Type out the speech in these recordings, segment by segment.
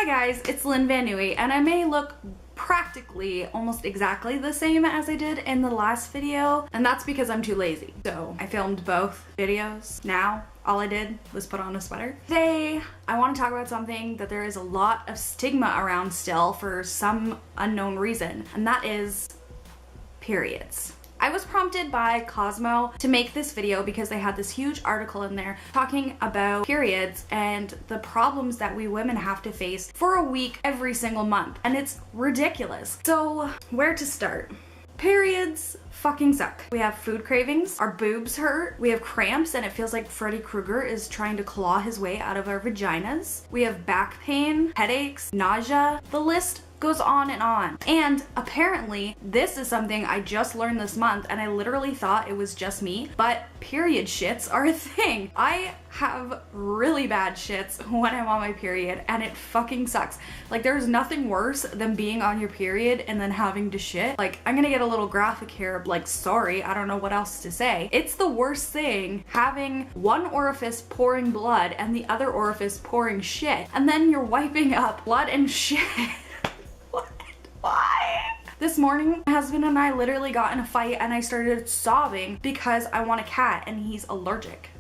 Hi guys, it's LynVanieuy, and I may look practically almost exactly the same as I did in the last video, and that's because I'm too lazy. So I filmed both videos. Now all I did was put on a sweater. Today I want to talk about something that there is a lot of stigma around still for some unknown reason, and that is periods. I was prompted by Cosmo to make this video because they had this huge article in there talking about periods and the problems that we women have to face for a week every single month, and it's ridiculous. So where to start? Periods fucking suck. We have food cravings, our boobs hurt, we have cramps and it feels like Freddy Krueger is trying to claw his way out of our vaginas. We have back pain, headaches, nausea, the list goes on and on. And apparently this is something I just learned this month, and I literally thought it was just me, but period shits are a thing. I have really bad shits when I'm on my period, and it fucking sucks. Like, there's nothing worse than being on your period and then having to shit. Like, I'm gonna get a little graphic here, like, sorry, I don't know what else to say. It's the worst thing having one orifice pouring blood and the other orifice pouring shit, and then you're wiping up blood and shit. Why? This morning, my husband and I literally got in a fight and I started sobbing because I want a cat and he's allergic.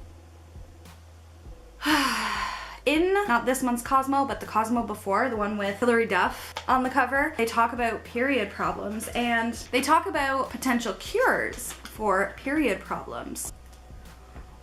In not this month's Cosmo, but the Cosmo before, the one with Hilary Duff on the cover, they talk about period problems and they talk about potential cures for period problems.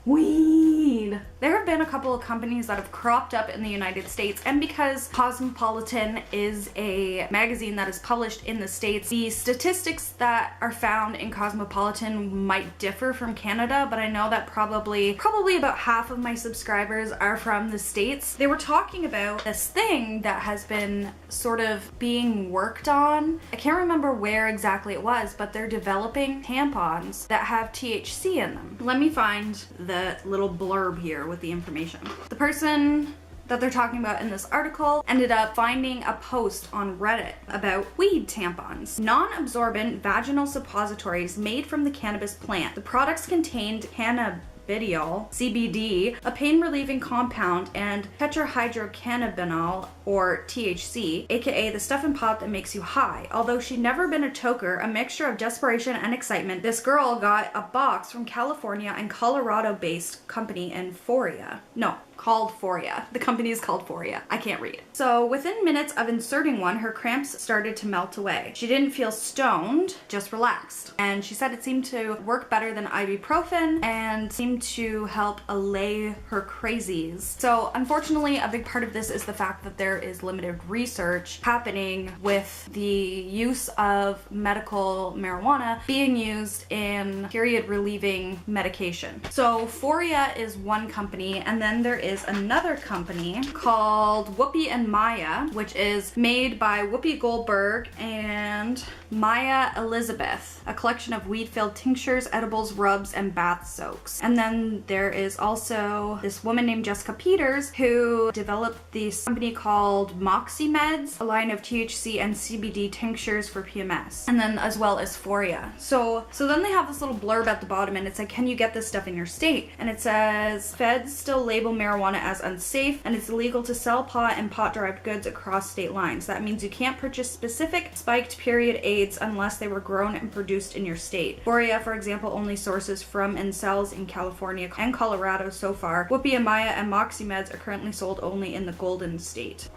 Weed. There have been a couple of companies that have cropped up in the United States, and because Cosmopolitan is a magazine that is published in the States, the statistics that are found in Cosmopolitan might differ from Canada, but I know that probably about half of my subscribers are from the States. They were talking about this thing that has been sort of being worked on. I can't remember where exactly it was, but they're developing tampons that have THC in them. Let me find the little blurb here with the information. The person that they're talking about in this article ended up finding a post on Reddit about weed tampons, non-absorbent vaginal suppositories made from the cannabis plant. The products contained cannabidiol, CBD, a pain-relieving compound, and tetrahydrocannabinol, or THC, aka the stuff in pot that makes you high. Although she'd never been a toker, a mixture of desperation and excitement, this girl got a box from California and Colorado-based company Euphoria. No, called Foria. The company is called Foria. I can't read. So within minutes of inserting one, her cramps started to melt away. She didn't feel stoned, just relaxed. And she said it seemed to work better than ibuprofen and seemed to help allay her crazies. So unfortunately, a big part of this is the fact that there is limited research happening with the use of medical marijuana being used in period relieving medication. So Foria is one company, and then there is another company called Whoopi and Maya, which is made by Whoopi Goldberg and Maya Elizabeth, a collection of weed-filled tinctures, edibles, rubs, and bath soaks. And then there is also this woman named Jessica Peters who developed this company called Moxie Meds, a line of THC and CBD tinctures for PMS, and then as well as Foria. So then they have this little blurb at the bottom, and it's like, can you get this stuff in your state? And it says, feds still label marijuana as unsafe, and it's illegal to sell pot and pot-derived goods across state lines. That means you can't purchase specific spiked period aids unless they were grown and produced in your state. Foria, for example, only sources from and sells in California and Colorado so far. Whoopi and Maya and Moxie Meds are currently sold only in the Golden State.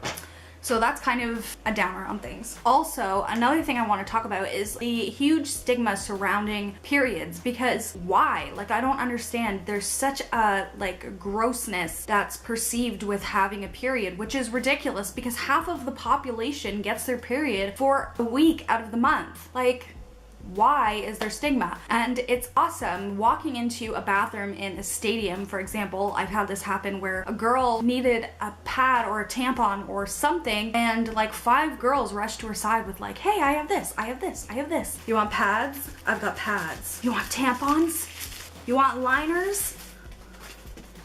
So that's kind of a downer on things. Also, another thing I want to talk about is the huge stigma surrounding periods, because why? Like, I don't understand. There's such a grossness that's perceived with having a period, which is ridiculous because half of the population gets their period for a week out of the month. Like, why is there stigma? And it's awesome walking into a bathroom in a stadium, for example. I've had this happen where a girl needed a pad or a tampon or something, and like 5 girls rushed to her side with like, hey, I have this, I have this, I have this. You want pads? I've got pads. You want tampons? You want liners?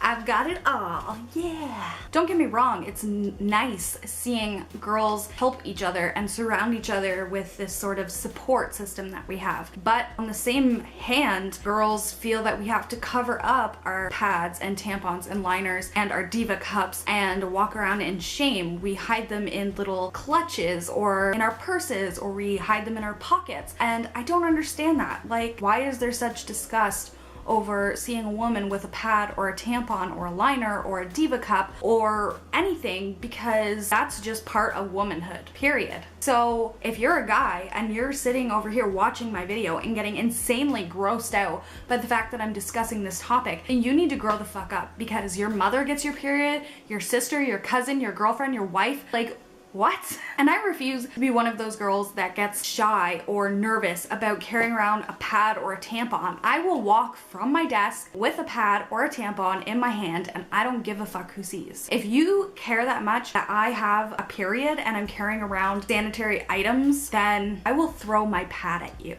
I've got it all, yeah. Don't get me wrong, it's nice seeing girls help each other and surround each other with this sort of support system that we have. But on the same hand, girls feel that we have to cover up our pads and tampons and liners and our diva cups and walk around in shame. We hide them in little clutches or in our purses, or we hide them in our pockets. And I don't understand that. Like, why is there such disgust over seeing a woman with a pad or a tampon or a liner or a diva cup or anything? Because that's just part of womanhood, period. So if you're a guy and you're sitting over here watching my video and getting insanely grossed out by the fact that I'm discussing this topic, then you need to grow the fuck up, because your mother gets your period, your sister, your cousin, your girlfriend, your wife, like, what? And I refuse to be one of those girls that gets shy or nervous about carrying around a pad or a tampon. I will walk from my desk with a pad or a tampon in my hand, and I don't give a fuck who sees. If you care that much that I have a period and I'm carrying around sanitary items, then I will throw my pad at you.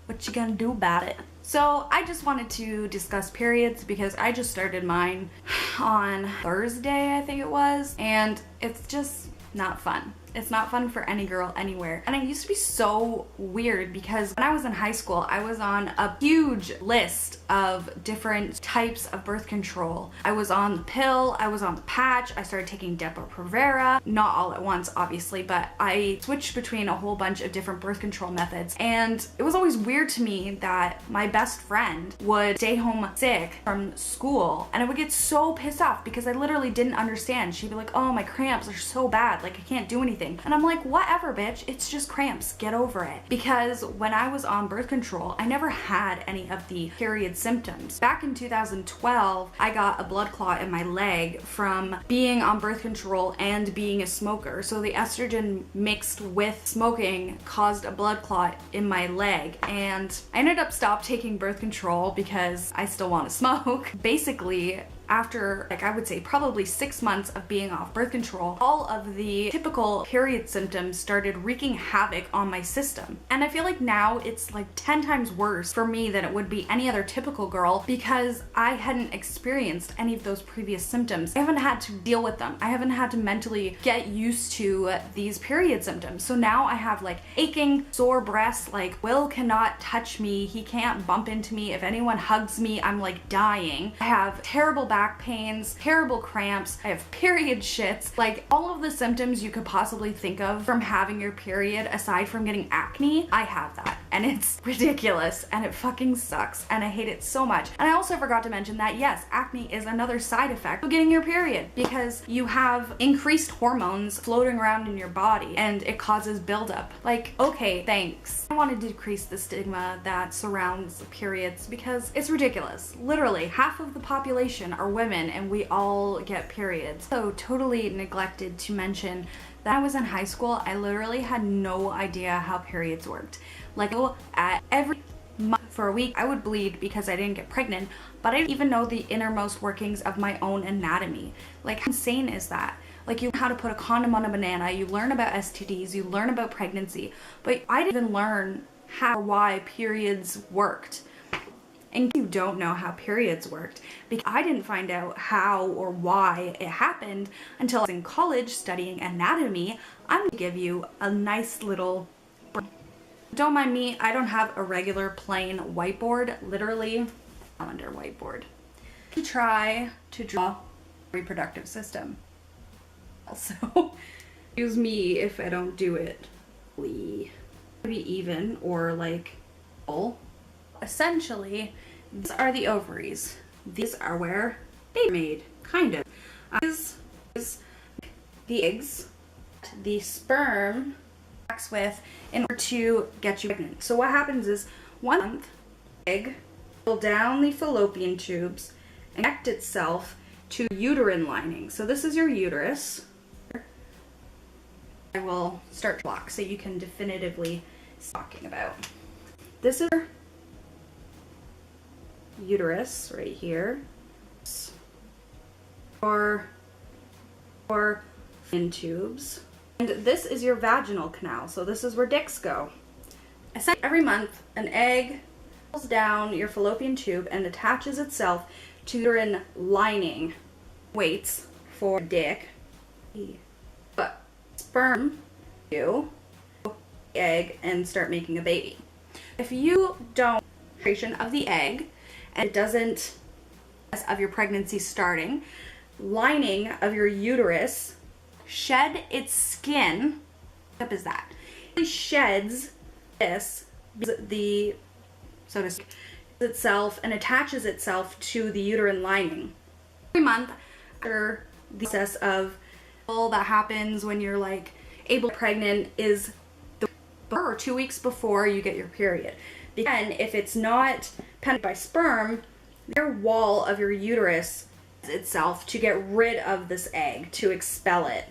What you gonna do about it? So I just wanted to discuss periods because I just started mine on Thursday, I think it was, and it's just not fun. It's not fun for any girl anywhere. And it used to be so weird because when I was in high school, I was on a huge list of different types of birth control. I was on the pill, I was on the patch, I started taking Depo-Provera, not all at once obviously, but I switched between a whole bunch of different birth control methods. And it was always weird to me that my best friend would stay home sick from school, and I would get so pissed off because I literally didn't understand. She'd be like, oh, my cramps are so bad, like I can't do anything. And I'm like, whatever, bitch, it's just cramps, get over it. Because when I was on birth control, I never had any of the period symptoms. Back in 2012, I got a blood clot in my leg from being on birth control and being a smoker. So the estrogen mixed with smoking caused a blood clot in my leg, and I ended up stopped taking birth control because I still want to smoke. Basically, after, like, I would say probably 6 months of being off birth control, all of the typical period symptoms started wreaking havoc on my system. And I feel like now it's like 10 times worse for me than it would be any other typical girl, because I hadn't experienced any of those previous symptoms. I haven't had to deal with them. I haven't had to mentally get used to these period symptoms. So now I have like aching, sore breasts, like Will cannot touch me, he can't bump into me, if anyone hugs me, I'm like dying. I have terrible back pains, terrible cramps, I have period shits, like all of the symptoms you could possibly think of from having your period aside from getting acne, I have that. And it's ridiculous and it fucking sucks and I hate it so much. And I also forgot to mention that yes, acne is another side effect of getting your period, because you have increased hormones floating around in your body and it causes buildup. Like, okay, thanks. I want to decrease the stigma that surrounds periods because it's ridiculous. Literally, half of the population are women and we all get periods. So totally neglected to mention that I was in high school, I literally had no idea how periods worked. Like, at every month for a week I would bleed because I didn't get pregnant, but I didn't even know the innermost workings of my own anatomy. Like, how insane is that? Like, you learn how to put a condom on a banana, you learn about STDs, you learn about pregnancy, but I didn't even learn how or why periods worked. And you don't know how periods worked, because I didn't find out how or why it happened until I was in college studying anatomy. I'm gonna give you a nice little break. Don't mind me, I don't have a regular plain whiteboard, literally calendar whiteboard. Try to draw a reproductive system. Also, excuse me if I don't do it. Be even or like full. Essentially, these are the ovaries. These are where they're made, kind of. This is the eggs the sperm acts with in order to get you pregnant. So what happens is, 1 month, egg will down the fallopian tubes and connect itself to uterine lining. So this is your uterus. I will start to block so you can definitively see what I'm talking about. This is uterus right here, or in tubes, and this is your vaginal canal. So this is where dicks go. Essentially, every month an egg pulls down your fallopian tube and attaches itself to the uterine lining. Waits for dick. But sperm you egg and start making a baby. If you don't creation of the egg and it doesn't of your pregnancy starting, lining of your uterus shed its skin. What is that? It sheds this the so to speak itself and attaches itself to the uterine lining. Every month after the process of all that happens when you're like able to be pregnant is or 2 weeks before you get your period. Again, if it's not penetrated by sperm, your wall of your uterus itself to get rid of this egg, to expel it.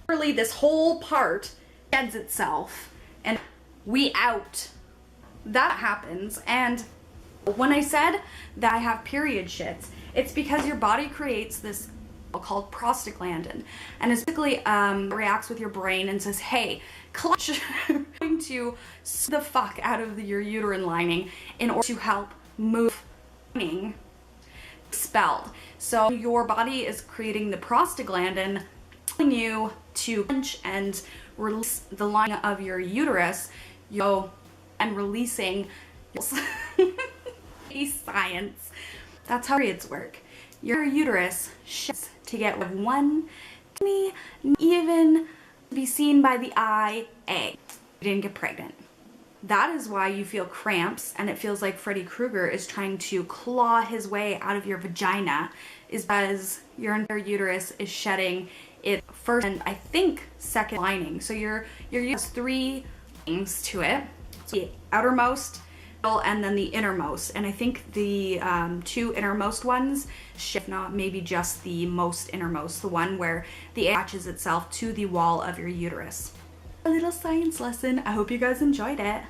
Literally, this whole part sheds itself and we out. That happens. And when I said that I have period shits, it's because your body creates this called prostaglandin, and it basically reacts with your brain and says, hey, clutch, I'm going to suck the fuck out of your uterine lining in order to help move expelled. So your body is creating the prostaglandin, telling you to punch and release the lining of your uterus, and releasing science. That's how periods work. Your uterus sheds to get rid of one tiny, even be seen by the eye egg. You didn't get pregnant. That is why you feel cramps and it feels like Freddy Krueger is trying to claw his way out of your vagina, is because your entire uterus is shedding its first and I think second lining. So your uterus has three things to it. So the outermost and then the innermost, and I think the two innermost ones shift, not maybe just the most innermost, the one where the egg attaches itself to the wall of your uterus. A little science lesson. I hope you guys enjoyed it.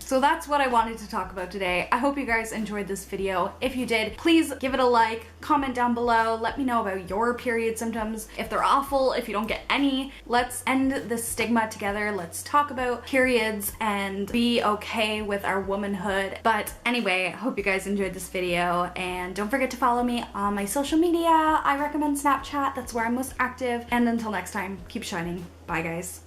So that's what I wanted to talk about today. I hope you guys enjoyed this video. If you did, please give it a like, comment down below, let me know about your period symptoms. If they're awful, if you don't get any, let's end the stigma together. Let's talk about periods and be okay with our womanhood. But anyway, I hope you guys enjoyed this video, and don't forget to follow me on my social media. I recommend Snapchat, that's where I'm most active. And until next time, keep shining. Bye guys.